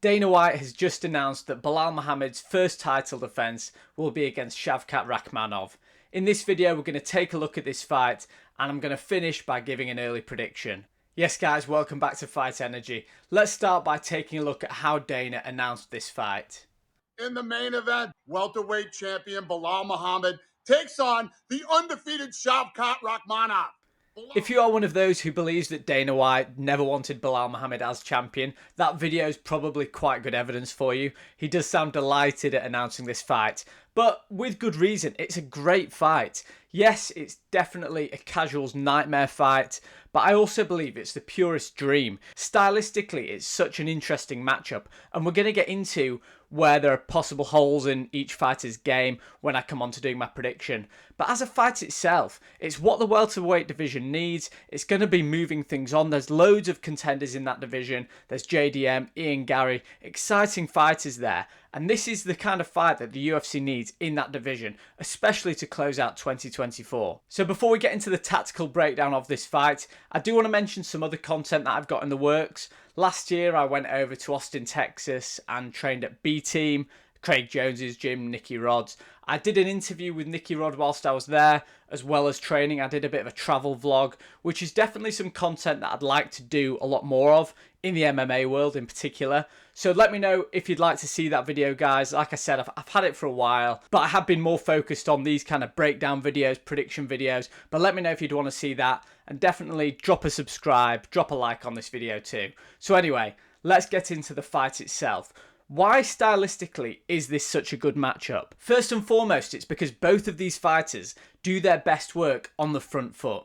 Dana White has just announced that Belal Muhammad's first title defence will be against Shavkat Rakhmonov. In this video, we're going to take a look at this fight, and I'm going to finish by giving an early prediction. Yes guys, welcome back to Fight Energy. Let's start by taking a look at how Dana announced this fight. In the main event, welterweight champion Belal Muhammad takes on the undefeated Shavkat Rakhmonov. If you are one of those who believes that Dana White never wanted Belal Muhammad as champion, that video is probably quite good evidence for you. He does sound delighted at announcing this fight, but with good reason. It's a great fight. Yes, it's definitely a casual's nightmare fight, but I also believe it's the purest dream. Stylistically, it's such an interesting matchup, and we're going to get into where there are possible holes in each fighter's game when I come on to doing my prediction. But as a fight itself, it's what the welterweight division needs. It's going to be moving things on. There's loads of contenders in that division. There's JDM, Ian Gary, exciting fighters there. And this is the kind of fight that the UFC needs in that division, especially to close out 2024. So before we get into the tactical breakdown of this fight, I do want to mention some other content that I've got in the works. Last year, I went over to Austin, Texas and trained at B-Team, Craig Jones's gym, Nicky Rod's. I did an interview with Nicky Rod whilst I was there, as well as training. I did a bit of a travel vlog, which is definitely some content that I'd like to do a lot more of in the MMA world in particular. So let me know if you'd like to see that video, guys. Like I said, I've had it for a while, but I have been more focused on these kind of breakdown videos, prediction videos. But let me know if you'd want to see that, and definitely drop a subscribe, drop a like on this video too. So anyway, let's get into the fight itself. Why stylistically is this such a good matchup? First and foremost, it's because both of these fighters do their best work on the front foot.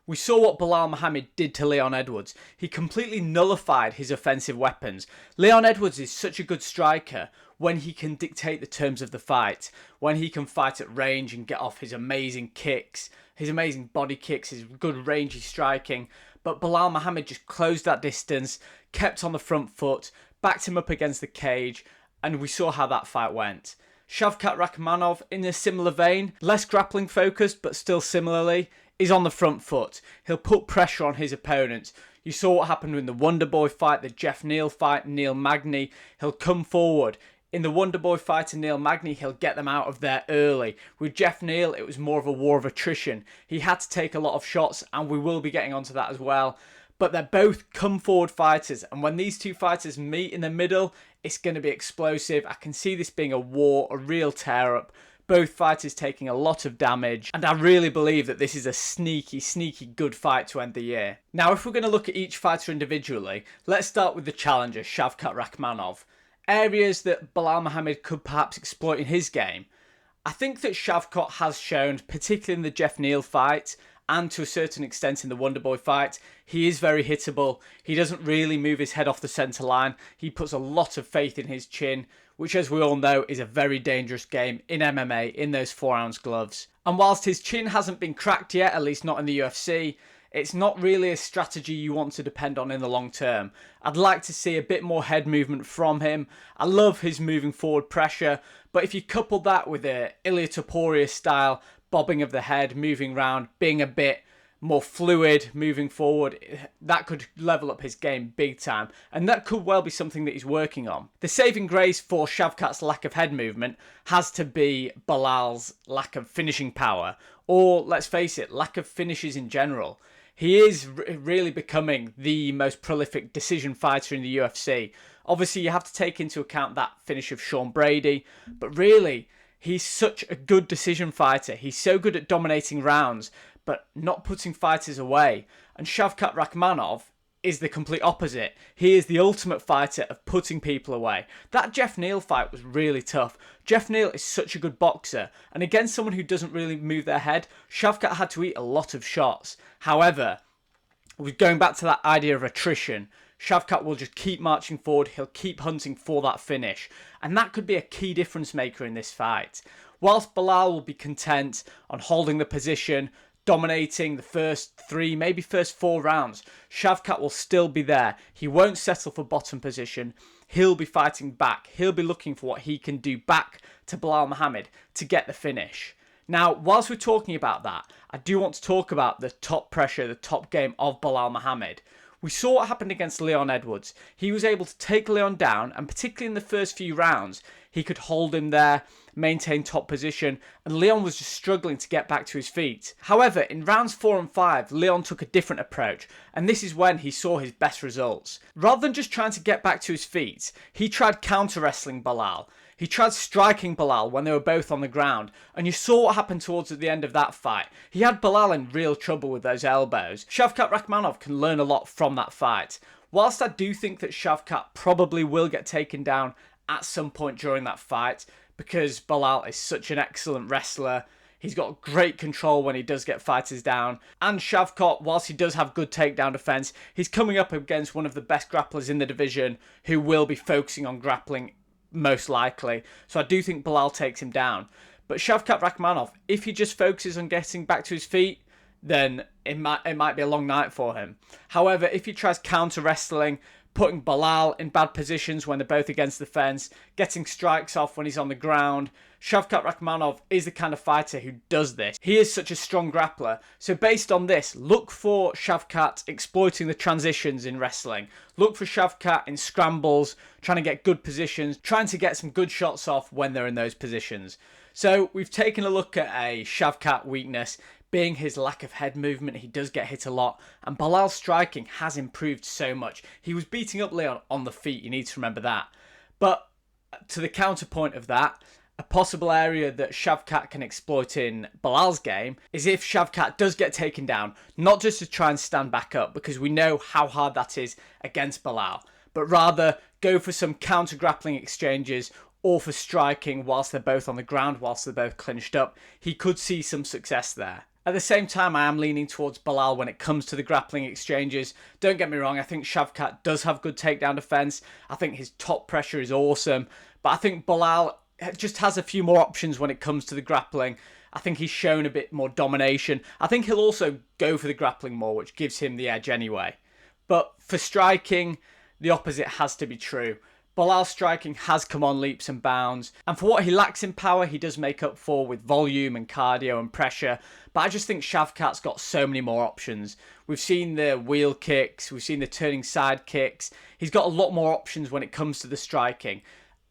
We saw what Belal Muhammad did to Leon Edwards. He completely nullified his offensive weapons. Leon Edwards is such a good striker when he can dictate the terms of the fight, when he can fight at range and get off his amazing kicks, his amazing body kicks, his good rangy striking. But Belal Muhammad just closed that distance, kept on the front foot, backed him up against the cage, and we saw how that fight went. Shavkat Rakhmonov, in a similar vein, less grappling focused, but still similarly, is on the front foot. He'll put pressure on his opponents. You saw what happened in the Wonderboy fight, the Jeff Neal fight, Neil Magny. He'll come forward. In the Wonderboy fight and Neil Magny, he'll get them out of there early. With Jeff Neal, it was more of a war of attrition. He had to take a lot of shots, and we will be getting onto that as well. But they're both come forward fighters, and when these two fighters meet in the middle, it's going to be explosive. I can see this being a war, a real tear-up. Both fighters taking a lot of damage, and I really believe that this is a sneaky, sneaky good fight to end the year. Now, if we're going to look at each fighter individually, let's start with the challenger, Shavkat Rakhmonov. Areas that Belal Muhammad could perhaps exploit in his game. I think that Shavkat has shown, particularly in the Jeff Neal fight, and to a certain extent in the Wonderboy fight, he is very hittable. He doesn't really move his head off the centre line. He puts a lot of faith in his chin, which, as we all know, is a very dangerous game in MMA, in those 4-ounce gloves. And whilst his chin hasn't been cracked yet, at least not in the UFC, it's not really a strategy you want to depend on in the long term. I'd like to see a bit more head movement from him. I love his moving forward pressure, but if you couple that with a Ilia Topuria style bobbing of the head, moving around, being a bit more fluid, moving forward, that could level up his game big time, and that could well be something that he's working on. The saving grace for Shavkat's lack of head movement has to be Belal's lack of finishing power, or let's face it, lack of finishes in general. He is really becoming the most prolific decision fighter in the UFC. Obviously, you have to take into account that finish of Sean Brady, but really, he's such a good decision fighter. He's so good at dominating rounds, but not putting fighters away. And Shavkat Rakhmonov is the complete opposite. He is the ultimate fighter of putting people away. That Jeff Neal fight was really tough. Jeff Neal is such a good boxer, and against someone who doesn't really move their head, Shavkat had to eat a lot of shots. However, going back to that idea of attrition, Shavkat will just keep marching forward. He'll keep hunting for that finish, and that could be a key difference maker in this fight. Whilst Belal will be content on holding the position, dominating the first 3, maybe first 4 rounds, Shavkat will still be there. He won't settle for bottom position. He'll be fighting back. He'll be looking for what he can do back to Belal Muhammad to get the finish. Now, whilst we're talking about that, I do want to talk about the top pressure, the top game of Belal Muhammad. We saw what happened against Leon Edwards. He was able to take Leon down, and particularly in the first few rounds, he could hold him there, maintain top position, and Leon was just struggling to get back to his feet. However, in rounds 4 and 5, Leon took a different approach, and this is when he saw his best results. Rather than just trying to get back to his feet, he tried counter-wrestling Belal. He tried striking Belal when they were both on the ground, and you saw what happened towards the end of that fight. He had Belal in real trouble with those elbows. Shavkat Rakhmonov can learn a lot from that fight. Whilst I do think that Shavkat probably will get taken down at some point during that fight, because Belal is such an excellent wrestler, he's got great control when he does get fighters down, and Shavkat, whilst he does have good takedown defense, he's coming up against one of the best grapplers in the division who will be focusing on grappling most likely. So I do think Belal takes him down. But Shavkat Rakhmonov, if he just focuses on getting back to his feet, then it might be a long night for him. However, if he tries counter wrestling, putting Belal in bad positions when they're both against the fence, getting strikes off when he's on the ground, Shavkat Rakhmonov is the kind of fighter who does this. He is such a strong grappler. So based on this, look for Shavkat exploiting the transitions in wrestling. Look for Shavkat in scrambles, trying to get good positions, trying to get some good shots off when they're in those positions. So we've taken a look at a Shavkat weakness being his lack of head movement. He does get hit a lot, and Belal's striking has improved so much. He was beating up Leon on the feet, you need to remember that. But to the counterpoint of that, a possible area that Shavkat can exploit in Belal's game is if Shavkat does get taken down, not just to try and stand back up, because we know how hard that is against Belal, but rather go for some counter-grappling exchanges or for striking whilst they're both on the ground, whilst they're both clinched up. He could see some success there. At the same time, I am leaning towards Belal when it comes to the grappling exchanges. Don't get me wrong, I think Shavkat does have good takedown defense. I think his top pressure is awesome, but I think Belal just has a few more options when it comes to the grappling. I think he's shown a bit more domination. I think he'll also go for the grappling more, which gives him the edge anyway. But for striking, the opposite has to be true. Belal's striking has come on leaps and bounds, and for what he lacks in power, he does make up for with volume and cardio and pressure, but I just think Shavkat's got so many more options. We've seen the wheel kicks, we've seen the turning side kicks. He's got a lot more options when it comes to the striking,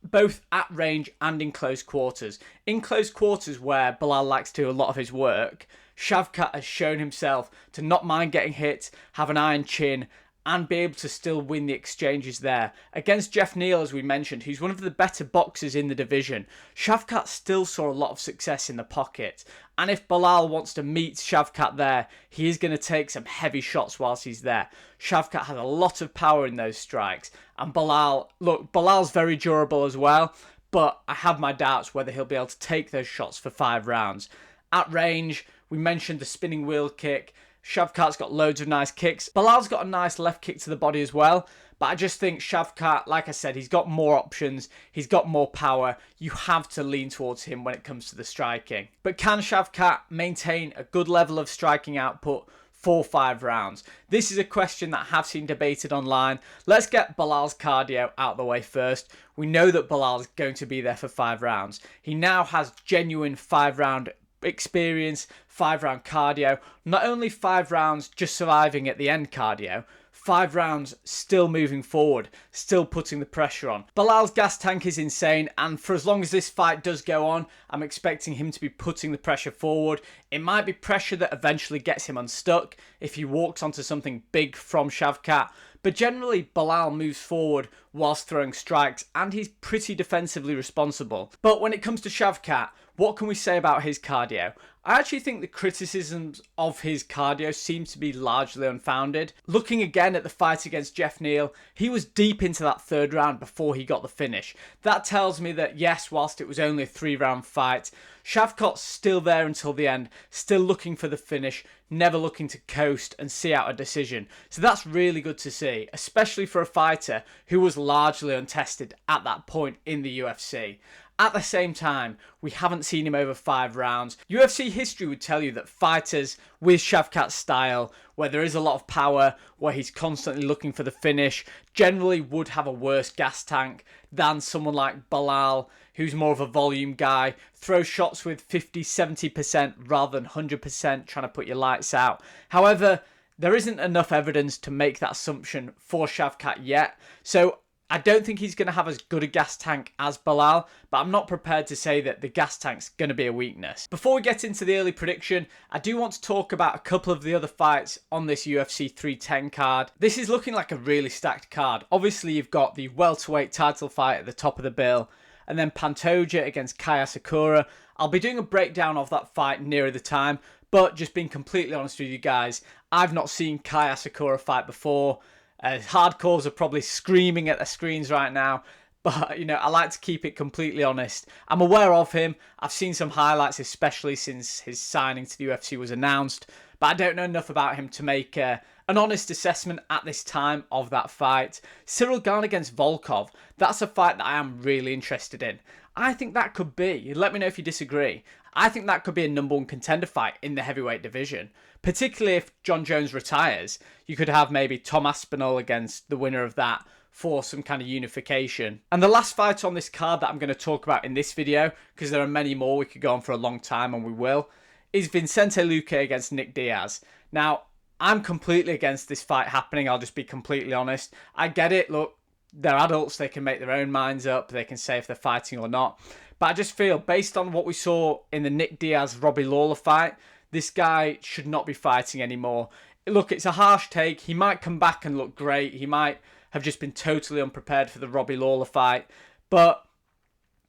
both at range and in close quarters. In close quarters, where Belal likes to do a lot of his work, Shavkat has shown himself to not mind getting hit, have an iron chin, and be able to still win the exchanges there. Against Jeff Neal, as we mentioned, who's one of the better boxers in the division, Shavkat still saw a lot of success in the pocket. And if Belal wants to meet Shavkat there, he is going to take some heavy shots whilst he's there. Shavkat has a lot of power in those strikes. And Belal's very durable as well, but I have my doubts whether he'll be able to take those shots for 5 rounds. At range, we mentioned the spinning wheel kick. Shavkat's got loads of nice kicks. Belal's got a nice left kick to the body as well. But I just think Shavkat, like I said, he's got more options. He's got more power. You have to lean towards him when it comes to the striking. But can Shavkat maintain a good level of striking output for 5 rounds? This is a question that I have seen debated online. Let's get Belal's cardio out of the way first. We know that Belal's going to be there for 5 rounds. He now has genuine 5-round experience, 5-round cardio. Not only 5 rounds just surviving at the end cardio, 5 rounds still moving forward, still putting the pressure on. Belal's gas tank is insane, and for as long as this fight does go on, I'm expecting him to be putting the pressure forward. It might be pressure that eventually gets him unstuck if he walks onto something big from Shavkat, but generally Belal moves forward whilst throwing strikes, and he's pretty defensively responsible. But when it comes to Shavkat, what can we say about his cardio? I actually think the criticisms of his cardio seem to be largely unfounded. Looking again at the fight against Jeff Neal, he was deep into that 3rd round before he got the finish. That tells me that yes, whilst it was only a 3-round fight, Shavkat's still there until the end, still looking for the finish, never looking to coast and see out a decision. So that's really good to see, especially for a fighter who was largely untested at that point in the UFC. At the same time, we haven't seen him over 5 rounds. UFC history would tell you that fighters with Shavkat's style, where there is a lot of power, where he's constantly looking for the finish, generally would have a worse gas tank than someone like Belal, who's more of a volume guy, throws shots with 50-70% rather than 100%, trying to put your lights out. However, There isn't enough evidence to make that assumption for Shavkat yet, so I don't think he's going to have as good a gas tank as Belal, but I'm not prepared to say that the gas tank's going to be a weakness. Before we get into the early prediction, I do want to talk about a couple of the other fights on this UFC 310 card. This is looking like a really stacked card. Obviously, you've got the welterweight title fight at the top of the bill, and then Pantoja against Kaya Sakura. I'll be doing a breakdown of that fight nearer the time, but just being completely honest with you guys, I've not seen Kaya Sakura fight before. Hardcores are probably screaming at their screens right now, but you know, I like to keep it completely honest. I'm aware of him. I've seen some highlights, especially since his signing to the UFC was announced, but I don't know enough about him to make an honest assessment at this time of that fight. Cyril Gane against Volkov, that's a fight that I am really interested in. I think that could be, let me know if you disagree, I think that could be a #1 contender fight in the heavyweight division. Particularly if John Jones retires, you could have maybe Tom Aspinall against the winner of that for some kind of unification. And the last fight on this card that I'm going to talk about in this video, because there are many more, we could go on for a long time and we will, is Vicente Luque against Nick Diaz. Now, I'm completely against this fight happening, I'll just be completely honest. I get it, look, they're adults, they can make their own minds up, they can say if they're fighting or not. But I just feel, based on what we saw in the Nick Diaz-Robbie Lawler fight, this guy should not be fighting anymore. Look, it's a harsh take. He might come back and look great. He might have just been totally unprepared for the Robbie Lawler fight. But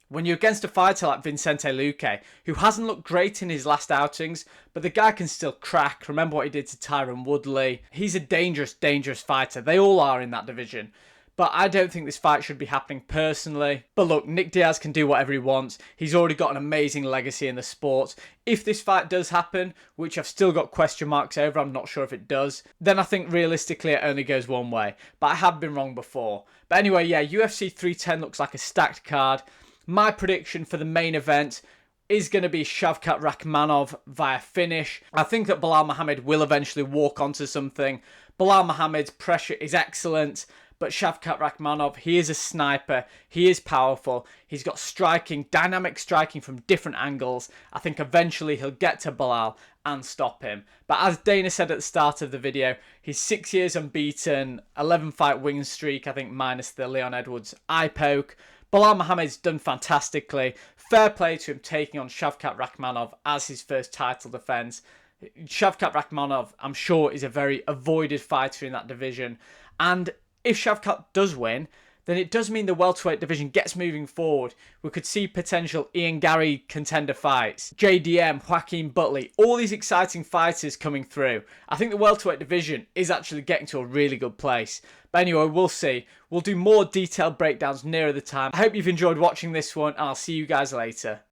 when you're against a fighter like Vicente Luque, who hasn't looked great in his last outings, but the guy can still crack. Remember what he did to Tyron Woodley. He's a dangerous, dangerous fighter. They all are in that division. But I don't think this fight should be happening personally. But look, Nick Diaz can do whatever he wants. He's already got an amazing legacy in the sport. If this fight does happen, which I've still got question marks over, I'm not sure if it does, then I think realistically it only goes one way. But I have been wrong before. But anyway, yeah, UFC 310 looks like a stacked card. My prediction for the main event is going to be Shavkat Rakhmonov via finish. I think that Belal Muhammad will eventually walk onto something. Belal Muhammad's pressure is excellent. But Shavkat Rakhmonov, he is a sniper. He is powerful. He's got striking, dynamic striking from different angles. I think eventually he'll get to Belal and stop him. But as Dana said at the start of the video, he's 6 years unbeaten, 11-fight win streak, I think minus the Leon Edwards eye poke. Belal Muhammad's done fantastically. Fair play to him taking on Shavkat Rakhmonov as his first title defense. Shavkat Rakhmonov, I'm sure, is a very avoided fighter in that division. And if Shavkat does win, then it does mean the welterweight division gets moving forward. We could see potential Ian Gary contender fights, JDM, Joaquin Butley, all these exciting fighters coming through. I think the welterweight division is actually getting to a really good place. But anyway, we'll see. We'll do more detailed breakdowns nearer the time. I hope you've enjoyed watching this one, and I'll see you guys later.